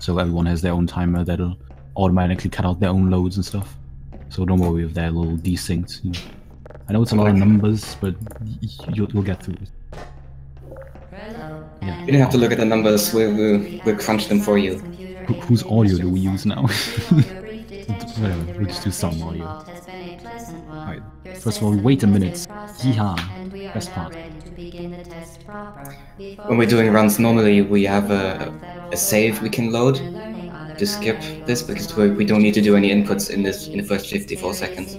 So everyone has their own timer that'll automatically cut out their own loads and stuff. So don't worry if they're a little desynced. You know. I know it's a lot of numbers, but you'll get through it. Yeah. You don't have to look at the numbers, we'll crunch them for you. Whose audio do we use now? Whatever, we'll just do some audio. Alright, first of all, wait a minute. Yeehaw, best part. When we're doing runs, normally we have a save we can load to skip this, because we don't need to do any inputs in the first 54 seconds.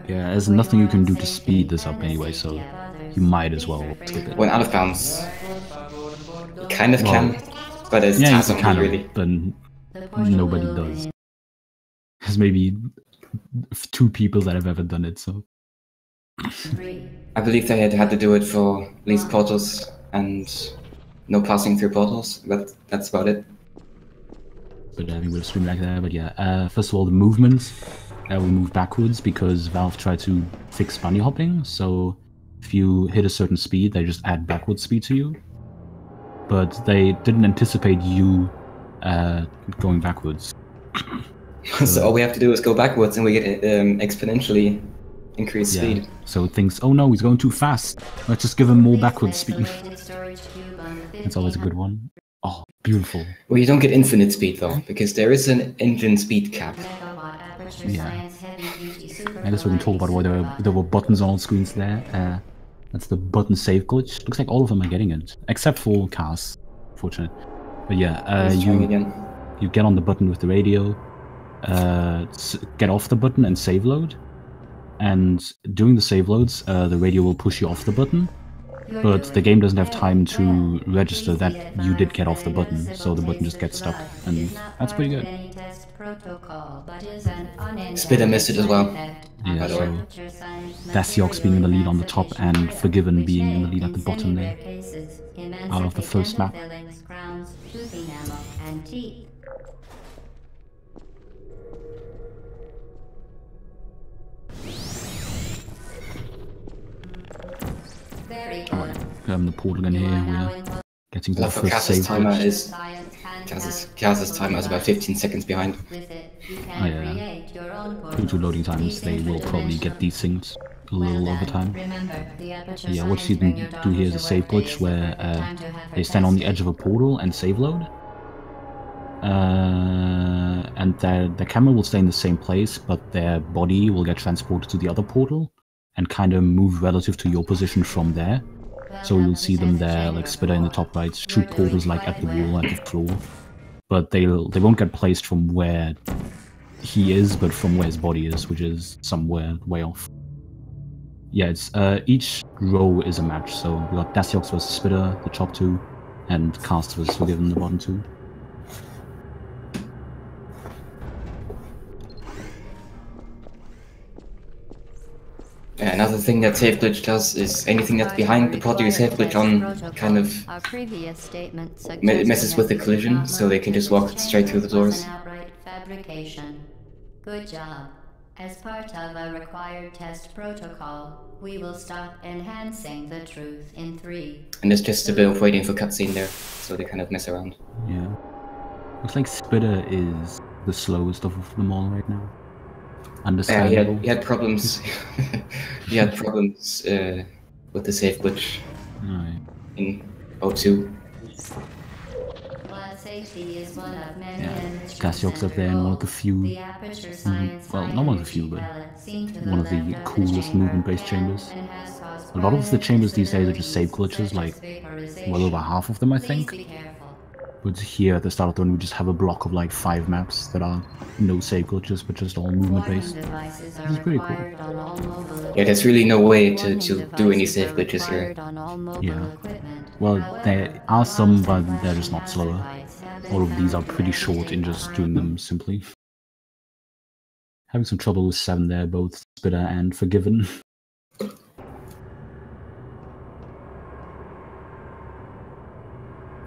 Yeah, there's nothing you can do to speed this up anyway, so you might as well skip it. When out of bounds, you kind of can, but it's really. But nobody does. There's maybe 2 people that have ever done it, so. I believe they had to do it for at least portals and no passing through portals, but that's about it. But I think we'll stream like that. But yeah, first of all, the movements. We move backwards because Valve tried to fix bunny hopping. So if you hit a certain speed, they just add backward speed to you. But they didn't anticipate you going backwards. So all we have to do is go backwards and we get exponentially increased speed. So it thinks, oh no, he's going too fast. Let's just give him more backward speed. That's always a good one. Oh, beautiful. Well, you don't get infinite speed though, because there is an engine speed cap. Yeah. I guess we can talk about why there were buttons on all screens there. That's the button save glitch. Looks like all of them are getting it, except for KAAS, fortunate. But yeah, you get on the button with the radio, get off the button and save load. And during the save loads, the radio will push you off the button, but the game doesn't have time to register that you did get off the button, so the button just gets stuck, and that's pretty good. Spidda missed it as well. Yeah, so Dacciox being in the lead on the top and Forgiven being in the lead at the bottom there, out of the first map. Alright, we have the portal in here, we're getting to the first save. KAAS's timer is about 15 seconds behind. Oh yeah, due to loading times, they will probably get these things a little over time. Yeah, what you can do here is a save glitch where they stand on the edge of a portal and save load. And the camera will stay in the same place, but their body will get transported to the other portal and kind of move relative to your position from there. So you'll see them there, like Spidda in the top right, shoot portals like at the wall, at the floor. But they won't get placed from where he is, but from where his body is, which is somewhere way off. Yeah, it's each row is a match. So we got Dacciox versus Spidda, the top 2, and KAAS versus Forgiven, the bottom 2. Another thing that save glitch does is anything that's behind the pod you save glitch on kind of messes with the collision, so they can just walk straight through the doors. Good job. As part of a required test protocol, we will stop enhancing the truth in 3. And there's just a bit of waiting for cutscene there, so they kind of mess around. Yeah. Looks like Spidda is the slowest of them all right now. Understandable. He had problems. He had problems with the save glitch in 02. Yeah, Dacciox up there in one of the few, well, not one of the few, but one of the coolest movement-based chambers. A lot of the chambers these days are just save glitches, like well over half of them, I think. But here at the start of the run, we just have a block of like 5 maps that are no save glitches, but just all movement-based. This is pretty cool. Yeah, there's really no way to do any save glitches here. Yeah. Well, there are some, but they're just not slower. All of these are pretty short in just doing them simply. Having some trouble with 7 there, both Spidda and Forgiven.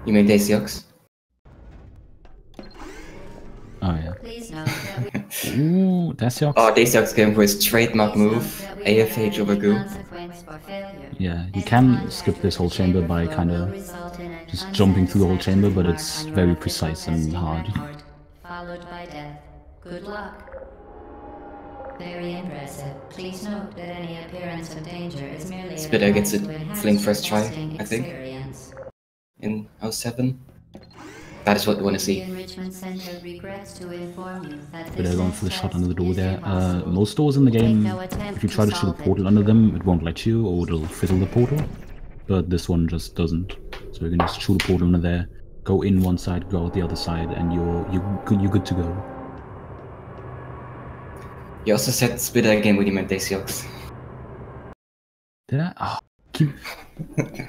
You mean Dacciox? Oh yeah. Ooh, Dacciox. Oh, Dacciox going for his trademark move, AFH over Goo. Yeah, you can skip this whole chamber by kind of just jumping through the whole chamber, but it's very precise and hard. Followed by death. Good luck. Very impressive. Please note that any appearance of danger is merely Spidda gets it fling first try, I think. Experience. In 07. That is what we want to The see. Enrichment Center regrets to inform you that But this they're going for the next shot test under the door is there. impossible. Most doors in the game, no attempt if you to try to shoot a solve it. portal under them, it won't let you, or it'll fizzle the portal. But this one just doesn't. So you can just shoot a portal under there, go in one side, go out the other side, and you're good to go. You also said spidda again when you meant Dacciox. Did I? Oh,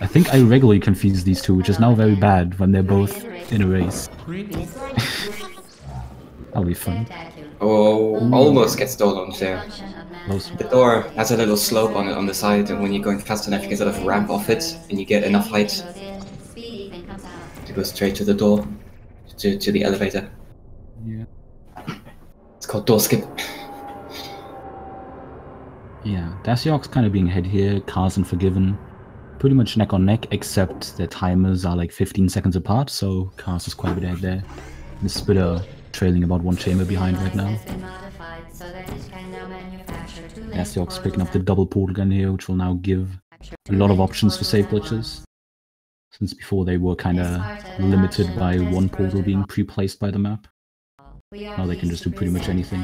I think I regularly confuse these two, which is now very bad when they're both in a race. That'll be fun. Oh, almost gets door launch there. Close. The door has a little slope on it on the side, and when you're going fast enough, you can sort of ramp off it, and you get enough height to go straight to the door, to the elevator. Yeah. It's called door skip. Yeah, Dacciox kind of being ahead here, KAAS and Forgiven. Pretty much neck on neck, except their timers are like 15 seconds apart, so KAAS is quite a bit ahead there. And Spidda trailing about one chamber behind right now. Dacciox picking up the double portal gun here, which will now give a lot of options for save glitches. Since before they were kind of limited by one portal being pre-placed by the map. Now they can just do pretty much anything.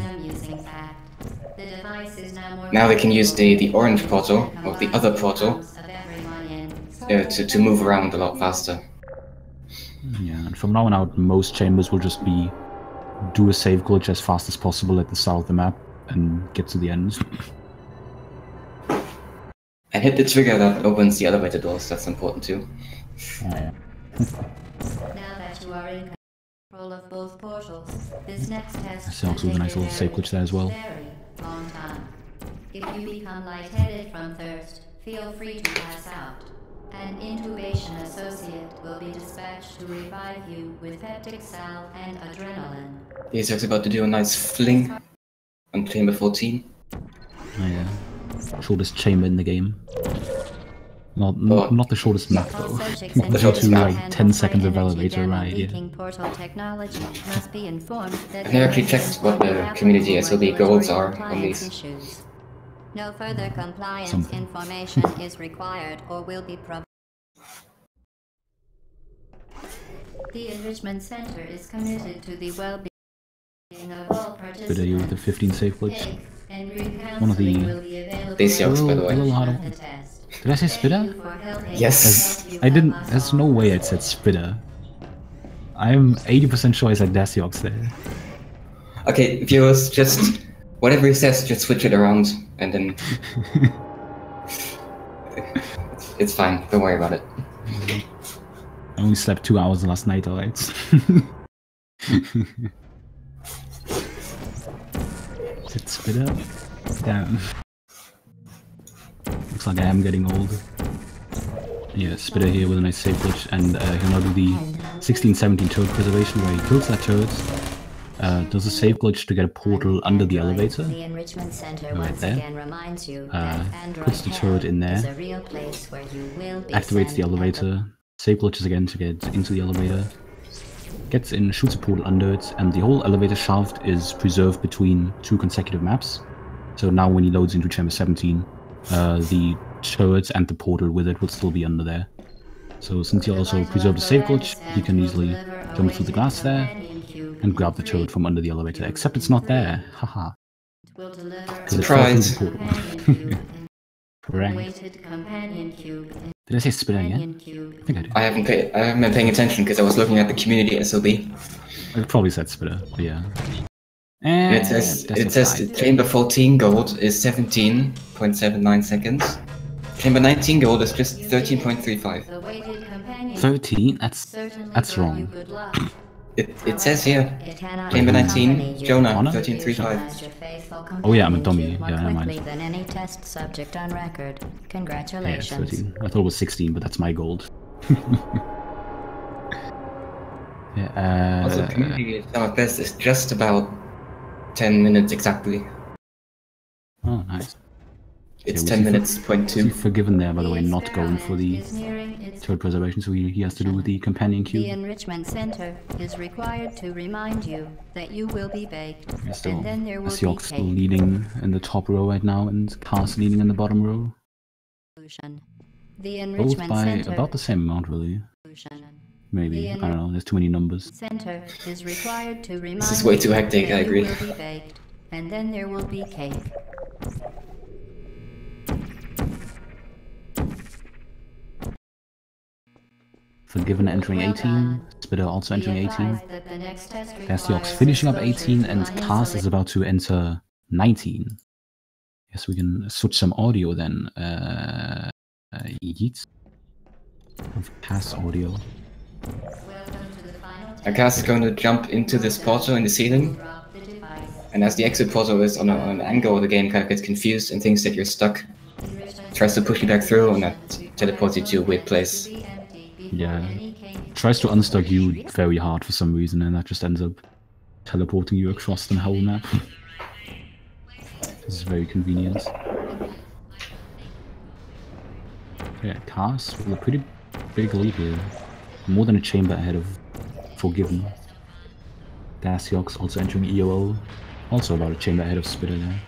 Now they can use the orange portal, or the other portal, to move around a lot faster. Yeah, and from now on out, most chambers will just be do a save glitch as fast as possible at the start of the map and get to the end. And hit the trigger that opens the elevator doors, that's important too. Yeah. Now that you are in control of both portals, this next test Dacciox with a nice little save glitch there as well. very long time. If you become lightheaded from thirst, feel free to pass out. An intubation associate will be dispatched to revive you with peptic salve and adrenaline. Dacciox about to do a nice fling on chamber 14. Oh, yeah. Shortest chamber in the game. Not the shortest map though. The shortest map. Like 10 seconds of elevator ride, yeah. I've never actually checked what the community SOB goals are on these. No further compliance Something. information is required or will be provided. The Enrichment Center is committed to the well-being of all participants. Spidda with the 15 save glitch. Eggs and recounseling One of the- will be available Dacciox, by the A way. little harder at one. the test. Did I say Thank you Spidda? for helping Yes. us help I you didn't. come There's us no all. way I said Spidda. I'm 80% sure I said Dacciox there. Okay, viewers, just whatever he says, just switch it around, and then it's fine. Don't worry about it. I only slept 2 hours last night, alright? Is it Spidda? Damn. Looks like I am getting old. Yeah, Spidda here with a nice save glitch, and he'll now do the 16-17 turret preservation where he kills that turret, does a save glitch to get a portal under the elevator, The Enrichment Center right once there. again reminds you that Android puts the turret in is there, a real place where you will be activates the sent elevator, save glitches again to get into the elevator, gets in, shoots a portal under it, and the whole elevator shaft is preserved between 2 consecutive maps. So now when he loads into chamber 17, the turret and the portal with it will still be under there. So since he also preserved a save glitch, he can easily jump through the glass there and grab the turret from under the elevator, except it's not there. Haha. will deliver a Surprise. companion cube and Prank. weighted companion cube and Did I say Spidda again? companion cube. I think I did. I haven't been paying attention because I was looking at the community SOB. I probably said Spidda, but yeah. And And it says the chamber 14 gold is 17.79 seconds. Chamber 19 gold is just 13.35. The weighted companion 13? certainly That's brought wrong. you good luck. It says here, It cannot chamber accompany 19, you Jonah, Honor? 13.35. as your faithful Oh yeah, I'm a companion dummy. cube more Yeah, never mind. quickly than any test subject on record. Yeah, it's Congratulations. 13. I thought it was 16, but that's my gold. Yeah, Also, community summer fest is just about 10 minutes exactly. oh, nice. It's Okay, 10 minutes, point See 2. Forgiven there, by the way, not going for the turret preservation, so he has to do with the companion The cube. enrichment center is required to remind you that you will be baked, Still, and then there will be Dacciox still cake. leading in the top row right now, and KAAS leading in the bottom row. The Both enrichment by center about the same amount, really. Maybe, I don't know, there's too many numbers. Center is required to remind This is way too hectic, that I agree. You will be baked, and then there will be cake. Forgiven entering 18, spidda also entering 18. Dacciox finishing up 18, and KAAS is about to enter 19. Yes, we can switch some audio then. Yeet. KAAS audio. KAAS is going to jump into this portal in the ceiling. And as the exit portal is on an angle, the game kind of gets confused and thinks that you're stuck. Tries to push you back through, and that teleports you to a weird place. Yeah. Tries to unstuck you very hard for some reason, and that just ends up teleporting you across the whole map. This is very convenient. Yeah, KAAS with a pretty big lead here. More than a chamber ahead of Forgiven. Dacciox also entering EOO. Also about a chamber ahead of spidda there.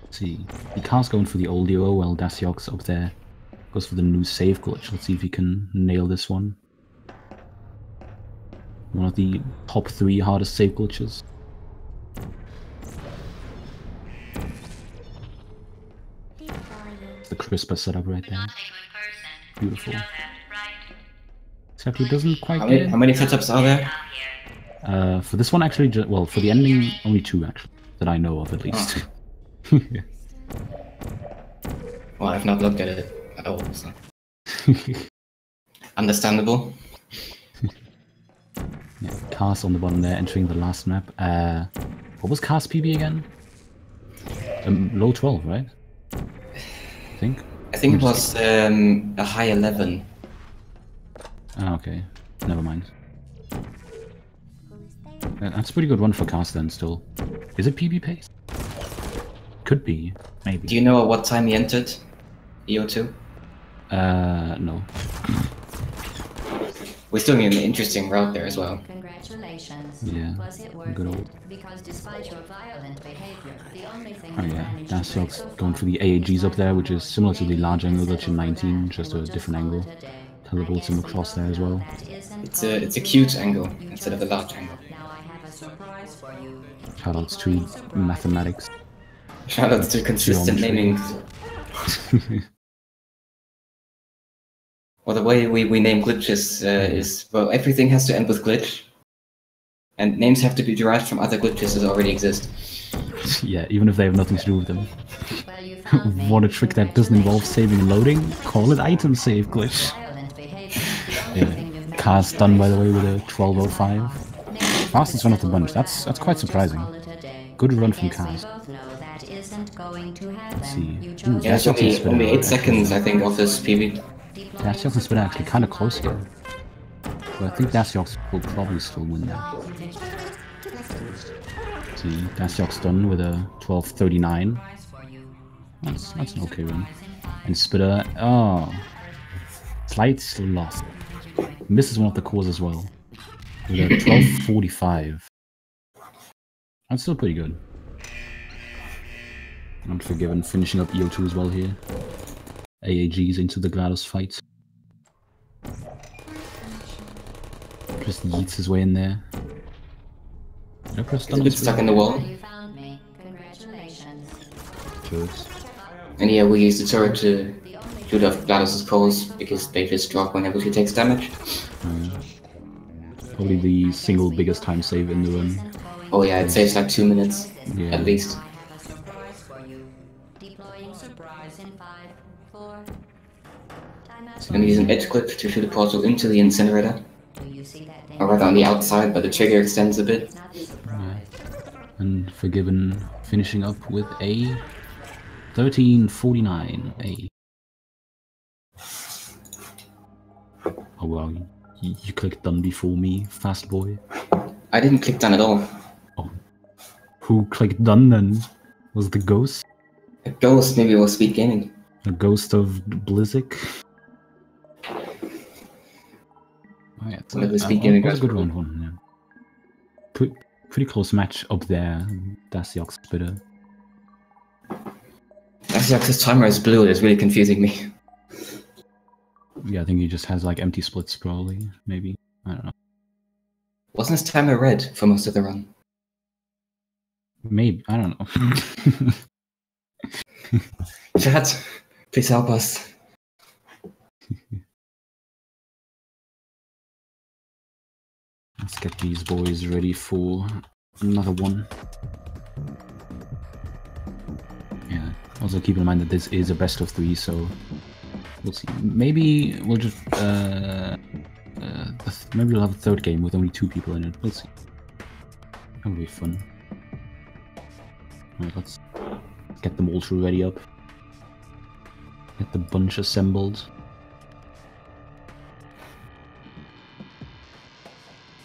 Let's see. KAAS going for the old EOO while Dacciox up there goes for the new save glitch. Let's see if he can nail this one. One of the top 3 hardest save glitches. The CRISPR setup right there. Beautiful. Except he doesn't quite get it. How many setups are there? For this one, actually, well, for the ending, only 2 actually, that I know of at least. Oh. Well, I've not looked at it at all, so. Understandable. Yeah, KAAS on the bottom there, entering the last map. What was KAAS PB again? Low 12, right? I think it was a high 11. Ah, okay. Never mind. That's a pretty good one for KAAS then, still. Is it PB pace? Could be, maybe. Do you know at what time he entered EO2? No. We're still in an interesting route there as well. Congratulations. Yeah, Was it worth good old. it? Because despite your violent behavior, the only thing Oh yeah, Dacciox going for the AAGs up there, which is similar to the large angle glitch in 19, just a different angle. Teleports him across there as well. It's a cute angle instead of a large angle. Now I have a surprise for you. Shoutouts to mathematics. Shoutouts to consistent Geometry. naming. Well, the way we name glitches is, well, everything has to end with glitch. And names have to be derived from other glitches that already exist. Yeah, even if they have nothing to do with them. Well, you found me. What a trick that doesn't involve saving and loading. Call it item save glitch. Violent behavior, the only Yeah, thing you've KAAS done by the way with a 12:05. Fastest run of the bunch. That's quite surprising. Good run from KAAS. Let's see. Yeah, it's only 8 seconds, I think, of this PB. Dacciox and spidda actually kind of close here. But I think Dacciox will probably still win that. See, Dacciox done with a 12:39. That's an okay run. And spidda, oh, slight loss. Misses one of the cores as well. With a 12:45. That's still pretty good. Unforgiven finishing up EO2 as well here. AAGs into the GLaDOS fight. Just yeets his way in there. It's a bit stuck in the wall. You found me. Congratulations. Good. And yeah, we use the turret to shoot off GLaDOS's cores because they just drop whenever she takes damage. Probably the single biggest time save in the run. Oh yeah, it saves like 2 minutes, Yeah. at least. I have a surprise for you. Deploying surprise in 5, 4. I'm gonna use an edge clip to shoot a portal into the incinerator. Do you see that thing? Or rather on the outside, but the trigger extends a bit. Not surprise. And Forgiven finishing up with a 13:49. Oh wow, you clicked done before me, fast boy. I didn't click done at all. Oh. Who clicked done then? Was the ghost? A ghost, maybe it was speed gaming. A ghost of Blizzic? Oh yeah, One of the speed gaming was guys. a good round one, yeah. Pretty close match up there, Dacciox spidda. Dacciox's timer is blue, it's really confusing me. Yeah, I think he just has like empty splits probably, maybe. I don't know. Wasn't his timer red for most of the run? Maybe, I don't know. Chat, please help us. Let's get these boys ready for another one. Yeah, also keep in mind that this is a best of 3, so we'll see. Maybe we'll just maybe we'll have a third game with only 2 people in it. We'll see. That'll be fun. Alright, let's get them all ready up. Get the bunch assembled.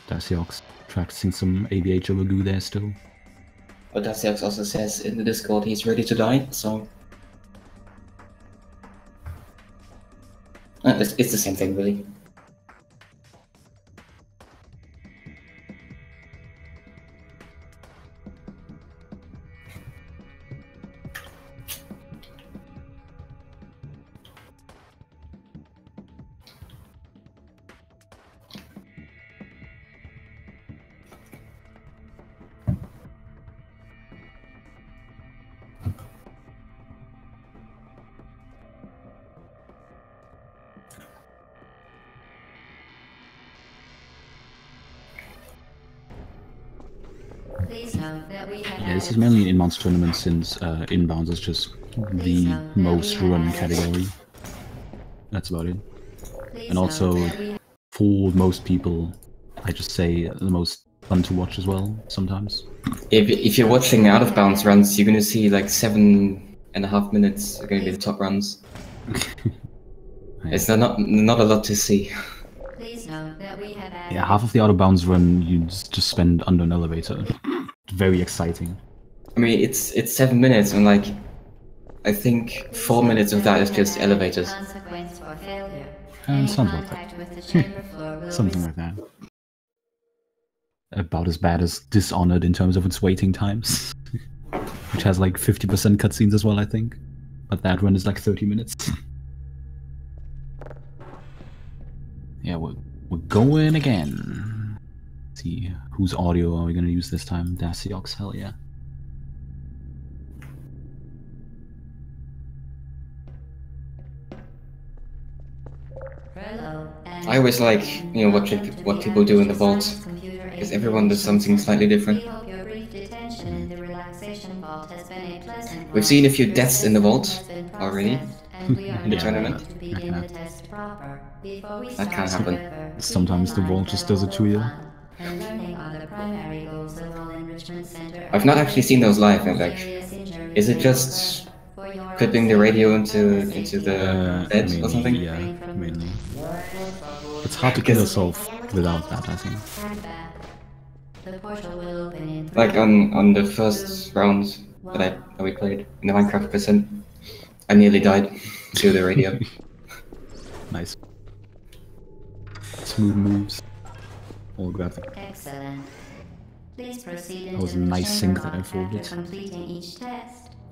Dacciox practicing some ABH over goo there still. But Dacciox also says in the Discord he's ready to die, so... it's the same thing, really. Yeah, this is mainly an inbounds tournament since inbounds is just the most run category. That's about it. And also, for most people, I just say the most fun to watch as well, sometimes. If you're watching out of bounds runs, you're gonna see like 7.5 minutes are gonna be the top runs. It's not a lot to see. Yeah, half of the out of bounds run you just spend under an elevator. Very exciting. I mean, it's 7 minutes, and like, I think 4 minutes of that is just elevators. Sounds like that. Something like that. About as bad as Dishonored in terms of its waiting times. Which has like 50% cutscenes as well, I think. But that run is like 30 minutes. Yeah, we're going again. Let's see, whose audio are we going to use this time? Dacciox, hell yeah. I always like, what people do in the vault, because everyone does something slightly different. We've seen a few deaths in the vault already in the tournament. That can happen. Sometimes the vault just does it to you. I've not actually seen those live, and like, is it just clipping the radio into the bed mainly, or something? Yeah, mainly. It's hard to kill yourself without that, I think. Like on the first round that we played in the Minecraft percent, I nearly died to the radio. Nice. Smooth moves. All graphic. Excellent. Please proceed That was a nice sync that I folded.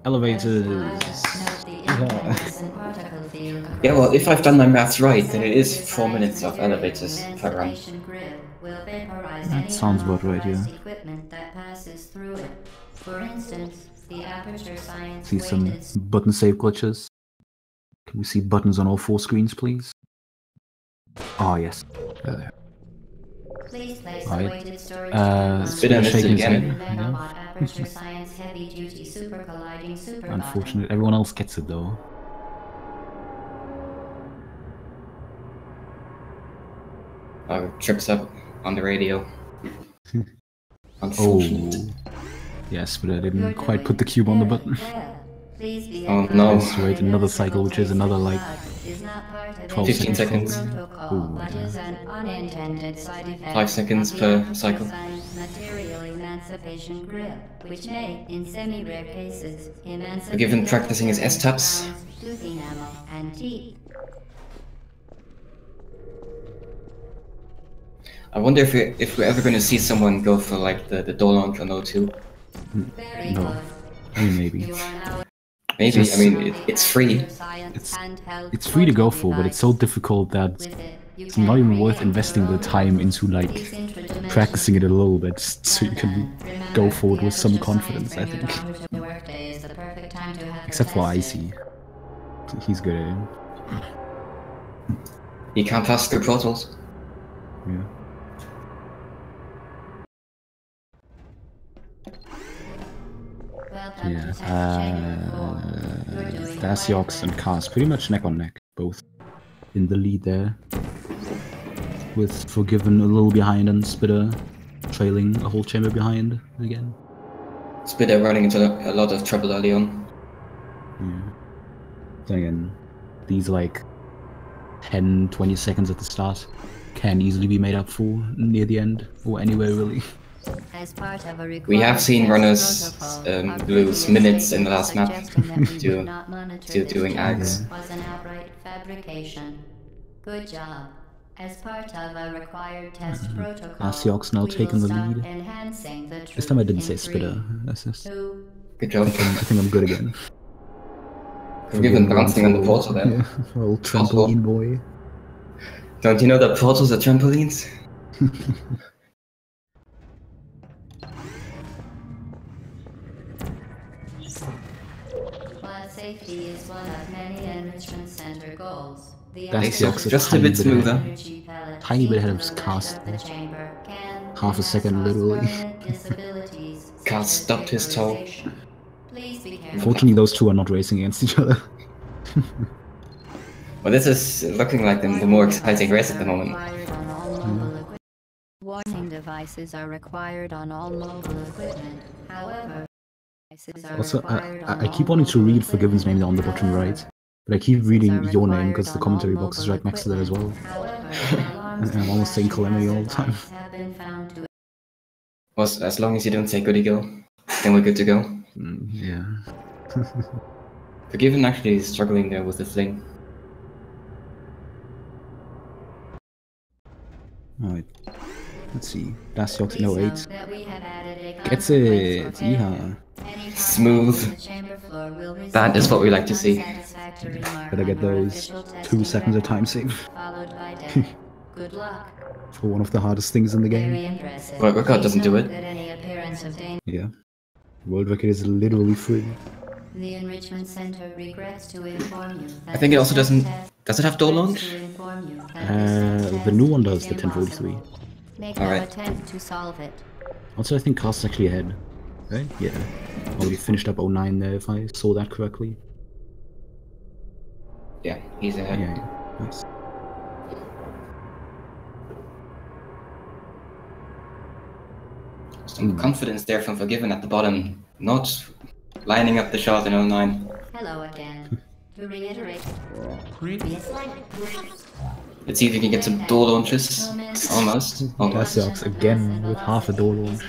Elevators. Yeah, well, if I've done my maths right, then it is 4 minutes of elevators per run. That sounds about right, yeah. See some button save glitches. Can we see buttons on all 4 screens, please? Oh, yes. There. Alright. Spidda missed it again. Unfortunate. Everyone else gets it, though. Trips up on the radio. Oh. Yes, but I didn't quite put the cube on the button. Oh no. Let's wait another cycle, which is another like is not part of 12 15 seconds. seconds. protocol, Ooh, but yeah. is an unintended side effect 5 seconds of per the cycle. material emancipation grip, which may, in semi-rare cases, emancipate Forgiven practicing his S-taps. tooth enamel and teeth. I wonder if we're ever going to see someone go for like the door launch on O2. Very No. close. I mean, maybe. You are now Maybe. Just- I mean, it's free. It's free to go for, but it's so difficult that it's not even worth investing the time into like practicing it a little bit so you can go forward with some confidence, I think. Except for Icy. He's good at it. You can't pass through portals. Yeah. Dacciox and KAASGEELHEID pretty much neck on neck, both in the lead there. With Forgiven a little behind and Spidda trailing a whole chamber behind again. Spidda running into a lot of trouble early on. Yeah. Then again, these like 10-20 seconds at the start can easily be made up for near the end, or anywhere really. We have seen runners lose minutes in the last map to doing ags. Was an outright fabrication. Good job. As part of a required test protocol, Dacciox now we taking will the start lead. enhancing the This time I didn't truth say in Spidda. three, That's just, two, Good job. I think I'm good again. Forgiven bouncing on the portal there. Yeah, old trampoline boy. Don't you know that portals are trampolines? While safety is one of many enrichment center goals, the Dacciox is Just a bit smoother. Tiny bit ahead of KAASGEELHEID. Half a second, literally. KAAS stopped his toe. Unfortunately, those two are not racing against each other. Well, this is looking like the more exciting race at the moment. Warning devices are required on all mobile equipment. However, devices are Also, required on I keep all wanting to mobile read Forgiven's name on the bottom right, but I keep reading are your name required because the on commentary all box is mobile right next to that as well. However, alarms And I'm almost saying flashing Calamity all the hazard time. lights have been found to Well, as long as you don't say goody go, then we're good to go. Yeah. Forgiven actually is struggling there with the fling. Alright. Let's see. Dacciox in Please 08. note that we have added a Gets consequence it! for Yeehaw. failure. Any Smooth. contact with the chamber floor will That is what we result like to in see. unsatisfactory mark Better get on your those official 2 testing seconds of time record, save followed by death. Good luck. for one of the hardest things in the game. Very impressive. World record doesn't do Please it. note that any appearance of danger. Yeah. World record is literally free. The Enrichment Center regrets to inform you that I think it also this doesn't. test Does it have door regrets launch? to inform you that this The test new one is does, the 1043. impossible. Make All no right. attempt to solve it. Also, I think KAAS is actually ahead. Right? Yeah. Already finished up 09 there, if I saw that correctly. Yeah, he's ahead. Yeah, yeah. Nice. Some confidence there from Forgiven at the bottom, not lining up the shot in 09. Hello again. To reiterate, previous Let's see if we can get some door launches. Almost. Almost. Dacciox again with half a door launch.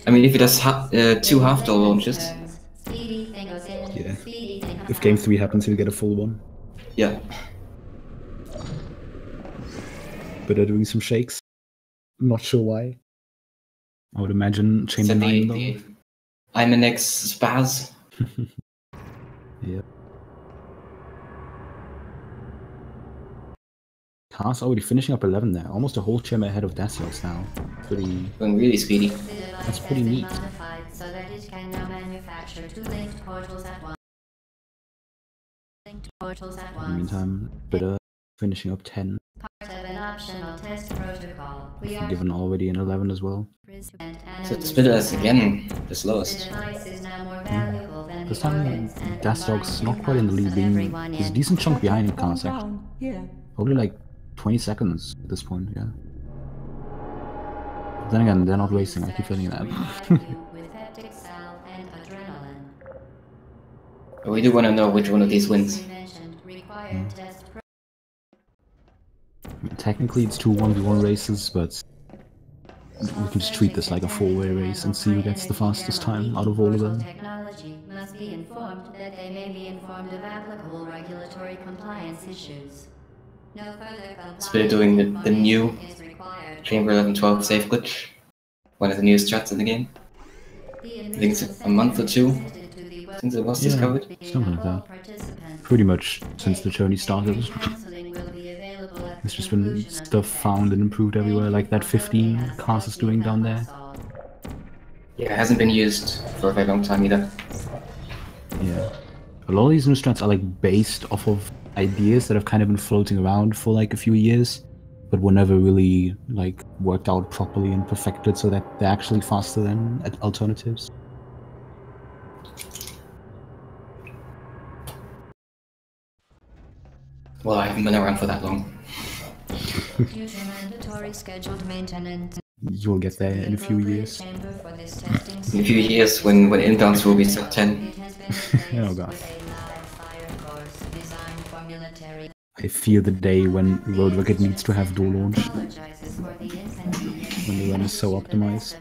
I mean, if he does 2 half door launches, Yeah. If game 3 happens, he'll get a full one. yeah. But they're doing some shakes. Not sure why. I would imagine Chamber So 9 though. the I'm an ex spaz. Yeah. KAAS already finishing up 11 there. Almost a whole chamber ahead of Dacciox now. Pretty. Going really speedy. That's pretty neat. So that it can now manufacture 2 linked portals at once. Linked portals at In the once. meantime, Spidda finishing up 10. Part of an optional test protocol. We are Given already an 11 as well. So Spidda is again the slowest. The device is now more valuable than This the time, organs and Dacciox the not quite in the lead, minds of being everyone he's a in. decent chunk behind KAAS actually. Probably like 20 seconds at this point, yeah. But then again, they're not racing, I keep feeling that. With heptic salve and adrenaline. But we do want to know which one of these wins. Mentioned required test Technically, it's two 1v1 races, but we can just treat this like a 4-way race and see who gets the fastest time out of all of them. Technology must be informed that they may be informed of applicable regulatory compliance issues. No further compliance. Spidda doing the new Chamber 1112 safe glitch, one of the newest strats in the game. I think it's a month or two since it was discovered. Something like that. Pretty much since the journey started. There's just been stuff found and improved everywhere, like that 15 KAAS is doing down there. Yeah, it hasn't been used for a very long time either. Yeah. A lot of these new strats are like based off of ideas that have kind of been floating around for like a few years, but were never really like worked out properly and perfected so that they're actually faster than alternatives. Well, I haven't been around for that long. Due to mandatory scheduled maintenance. You'll get there in a few years. In a few years, when inbounds will be sub 10. Oh god. I fear the day when Road Rocket needs to have dual launch. When the run is so optimized.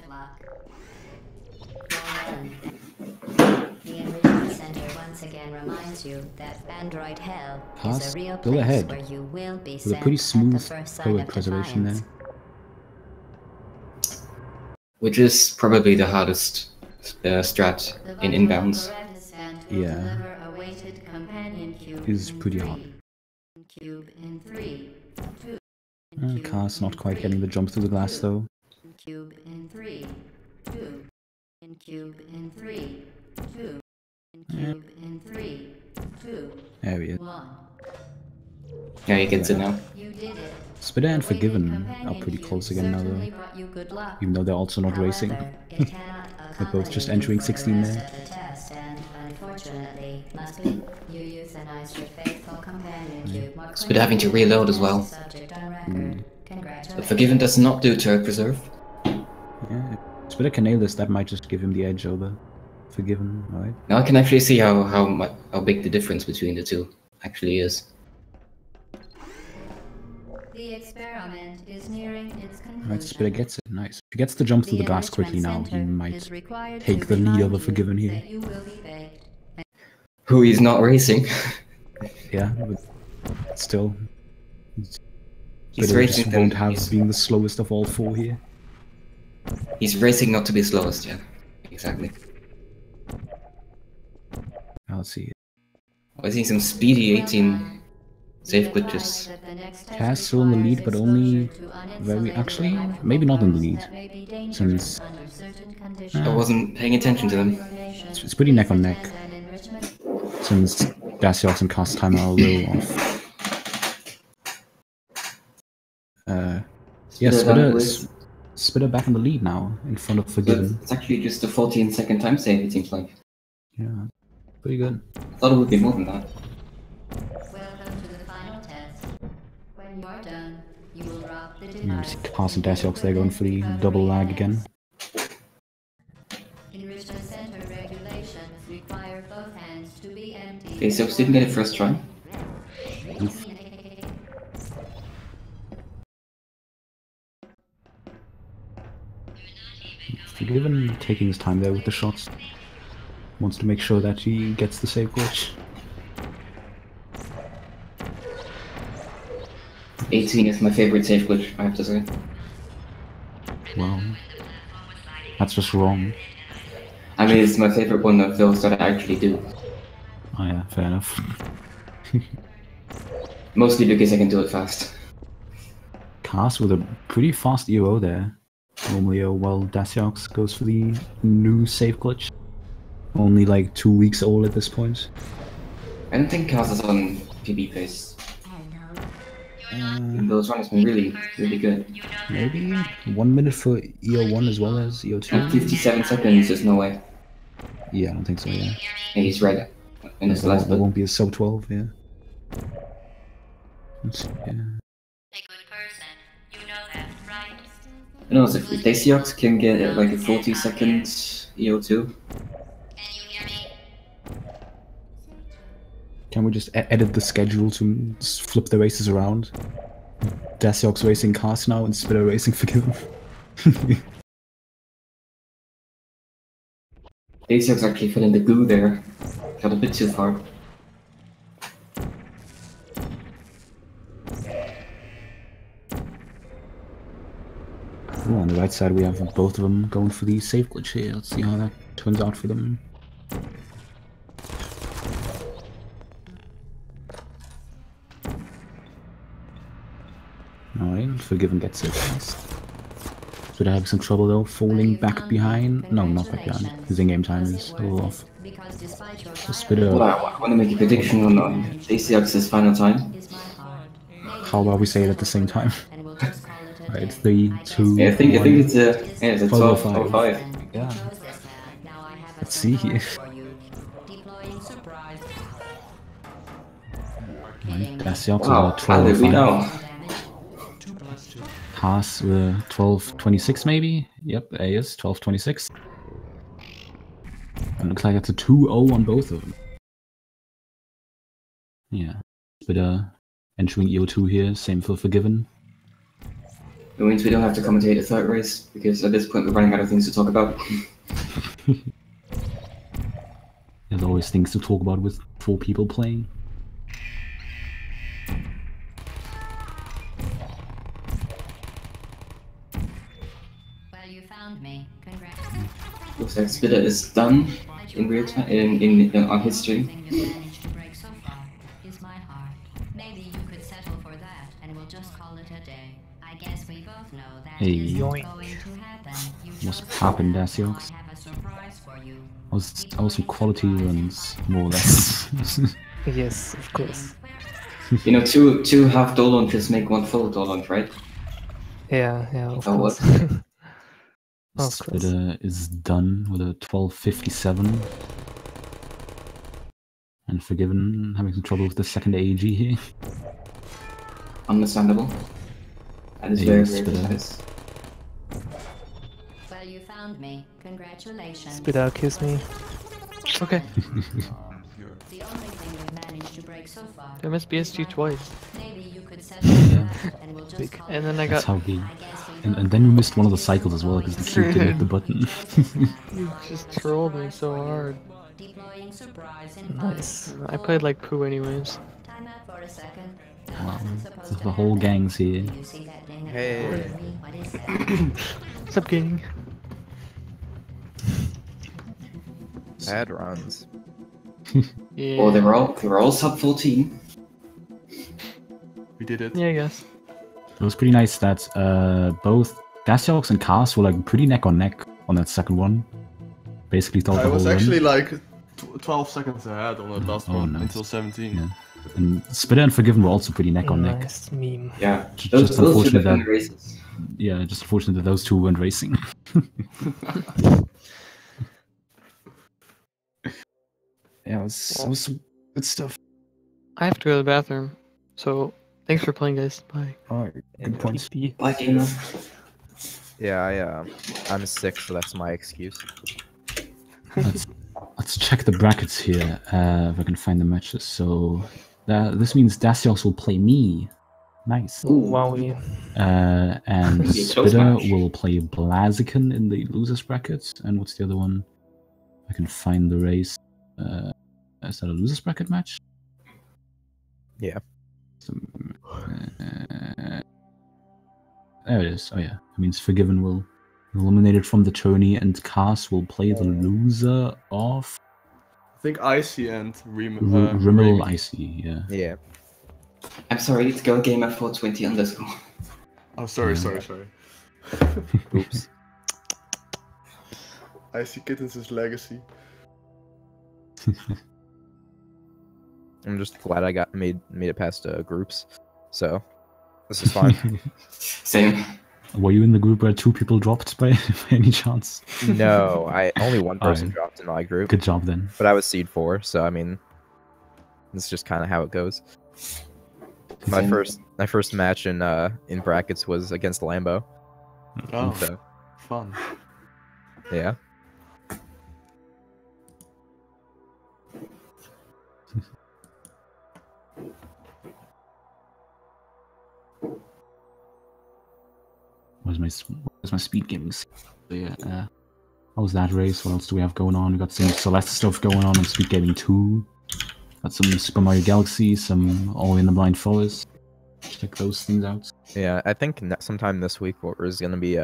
KAAS, go ahead. With a pretty smooth power preservation there. Which is probably the hardest strat in inbounds. Yeah. It is pretty hard. KAAS not quite getting the jump through the glass though. There he is. Yeah, he gets it now. Spidda and Forgiven are pretty close again now though. Even though they're also not racing. They're both just entering 16 there. Spidda having to reload as well. But Forgiven does not do turret preserve. Yeah, if Spidda can nail this, that might just give him the edge over Forgiven, right? Now I can actually see how big the difference between the two actually is. The experiment is nearing its conclusion. Right, Spidda gets it, nice. If he gets the jump through the glass quickly now, he might take the lead over Forgiven here. Who he's not racing. Yeah, but still. He's Spidda racing just won't have being the slowest of all four here. He's racing not to be slowest, yeah. Exactly. I'll see. I see some speedy 18 safe glitches. KAAS still in the lead, but only very... Actually, maybe not in the lead. Since... I wasn't paying attention to them. It's pretty neck on neck. Since Dacciox and KAAS time are a little off. Yeah, Spidda back in the lead now, in front of Forgiven. It's actually just a 14-second time save, it seems like. Yeah, pretty good. I thought it would be more than that. Welcome to the final test. When you're done, you will drop the device. KAAS and Dacciox, they're going for the double lag again. Enrichment center regulations require both hands to be empty. Okay, so didn't get it first try. Oof. Forgiven taking his time there with the shots. Wants to make sure that he gets the safe glitch. 18 is my favorite safe glitch, I have to say. Wow. That's just wrong. I mean, it's my favorite one of those that I actually do. Oh yeah, fair enough. Mostly because I can do it fast. KAAS with a pretty fast EO there. Normally, while Dacciox goes for the new safe glitch. Only like 2 weeks old at this point. I don't think KAAS is on PB pace. Those runs have been really, really good. Maybe 1 minute for EO1 as well as EO2. At 57 seconds, there's no way. Yeah, I don't think so, yeah. Yeah, he's right. In his last there won't be a sub 12, yeah. Let's see, yeah. I don't know, if Dacciox can get like a 40 seconds EO2. Can we just edit the schedule to flip the races around? Dacciox racing Cast now and Spidda racing Forgiven. Dacciox actually fell in the goo there. Got a bit too far. Ooh, on the right side we have both of them going for the save glitch here. Let's see how that turns out for them. Alright, Forgiven gets it fast. So they're having some trouble though, falling back behind. No, not back behind. His in-game time is a little off. So Spidda. Well, I want to make a prediction on Dacciox's final time. How about we say it at the same time? Right, 3, 2, Yeah, I think 1. it's a 12:05. Yeah. Let's see here. Dacciox Wow, how did we know? Haas 12:26 maybe? Yep, A is 12:26. And looks like it's a 2-0 on both of them. Yeah. Spidda entering EO2 here, same for Forgiven. It means we don't have to commentate the third race, because at this point we're running out of things to talk about. There's always things to talk about with 4 people playing. Well, you found me. Congrats. Looks like Spidda is done in real time on his stream. Hey, what's poppin', Dacciox? I was some quality runs, more or less. Yes, of course. You know, two half dolons make one full dolon, right? Yeah, of Oh, course. what? Of course. Spidda is done with a 12:57. And Forgiven having some trouble with the second AEG here. Understandable. That is Hey, very Spidda. nice. Well, you found me. Congratulations. Spidda, kiss me. Okay. The only thing we've managed to break so far. There must be SG twice. Maybe you could settle that and we'll just call And it then I That's got. how we... And then you missed one of the cycles as well, because the cube didn't hit the button. You just trolled me so hard. deploying surprise in Nice. I played like poo anyways. Time out for a second. Wow, so the whole gang's here. You see that thing? Hey. What is that? What's up, gang? Bad runs. Yeah. Oh, they were all sub 14. We did it. Yeah, I guess. It was pretty nice that both Dacciox and KAAS were like pretty neck on neck on that second one. Basically thought I the was whole actually run. like 12 seconds ahead on that last Oh, one nice. until 17. Yeah. And Spidda and Forgiven were also pretty neck on neck. Nice meme. Yeah, Just those should unfortunate have been that races. yeah, just unfortunate that those two weren't racing. Yeah, it was some good stuff. I have to go to the bathroom. So, thanks for playing, guys. Bye. Alright, good points. Bye, gamer. Yeah, I'm sick, so that's my excuse. Let's check the brackets here, if I can find the matches. So this means Dacciox will play me. Nice. Wowie. And Be a close Spidda match. will play Blaziken in the losers bracket. And what's the other one? I can find the race. Is that a losers bracket match? Yeah. There it is. Oh yeah. It means Forgiven will be eliminated from the tourney, and KAAS will play the loser of I think Icy and Rimmel Icy. Yeah. Yeah. I'm sorry, it's go gamer 420 underscore. Oh, sorry. Oops. Icy Kittens is legacy. I'm just glad I got made it past groups. So this is fine. Same. Were you in the group where 2 people dropped by any chance? No, only one person Alright. dropped in my group, Good job then. but I was seed 4, so I mean, it's just kind of how it goes. My first match in brackets was against Lambo. Oh, So fun. yeah. Where's my speed gaming? So yeah, how was that race? What else do we have going on? We got some Celeste stuff going on Speed Gaming 2. Got some Super Mario Galaxy, some All in the Blind Forest. Check those things out. Yeah, I think sometime this week is gonna be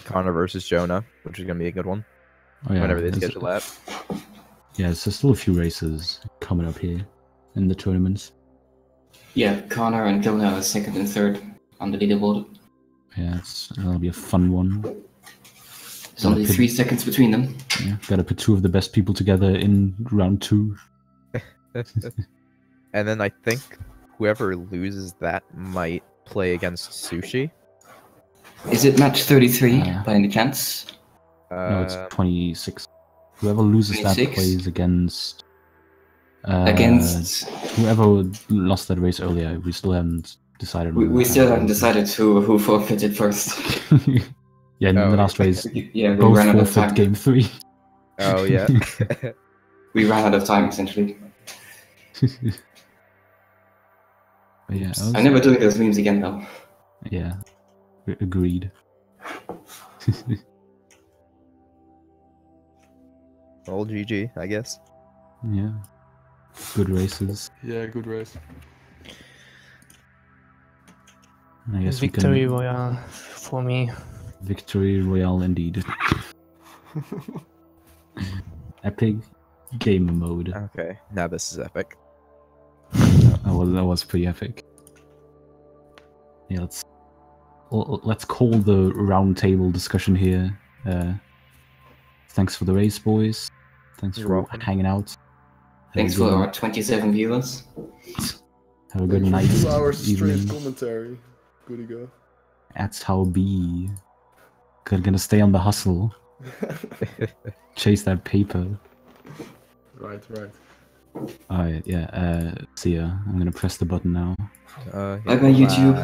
Connor versus Jonah, which is gonna be a good one. Oh, yeah, Whenever they schedule that. Yeah, so there's still a few races coming up here in the tournaments. Yeah, Connor and Jonah are second and third on the leaderboard. Yeah, that'll be a fun one. There's only 3 seconds between them. Yeah, gotta put 2 of the best people together in round 2. And then I think whoever loses that might play against Sushi. Is it match 33 by any chance? No, it's 26. Whoever loses 26? that plays against... against... whoever lost that race earlier. We still haven't decided. We still haven't decided who forfeited first. Yeah, in the last race, yeah, we both ran out of forfeit time. game 3. Oh, yeah. We ran out of time, essentially. But yeah, I'm never doing those memes again, though. Yeah, agreed. Well, GG, I guess. Yeah, good races. Yeah, good race. I guess Victory Royale for me. Victory Royale indeed. Epic game mode. Okay, now this is epic. That was pretty epic. Yeah, let's call the round table discussion here. Thanks for the race, boys. Thanks for hanging out. Thanks for our 27 viewers. Have a good night. 2 hours straight evening. commentary. Good to go. That's how be. Gonna stay on the hustle. Chase that paper. Right. Alright, yeah, see ya. I'm gonna press the button now. Bye bye, YouTube.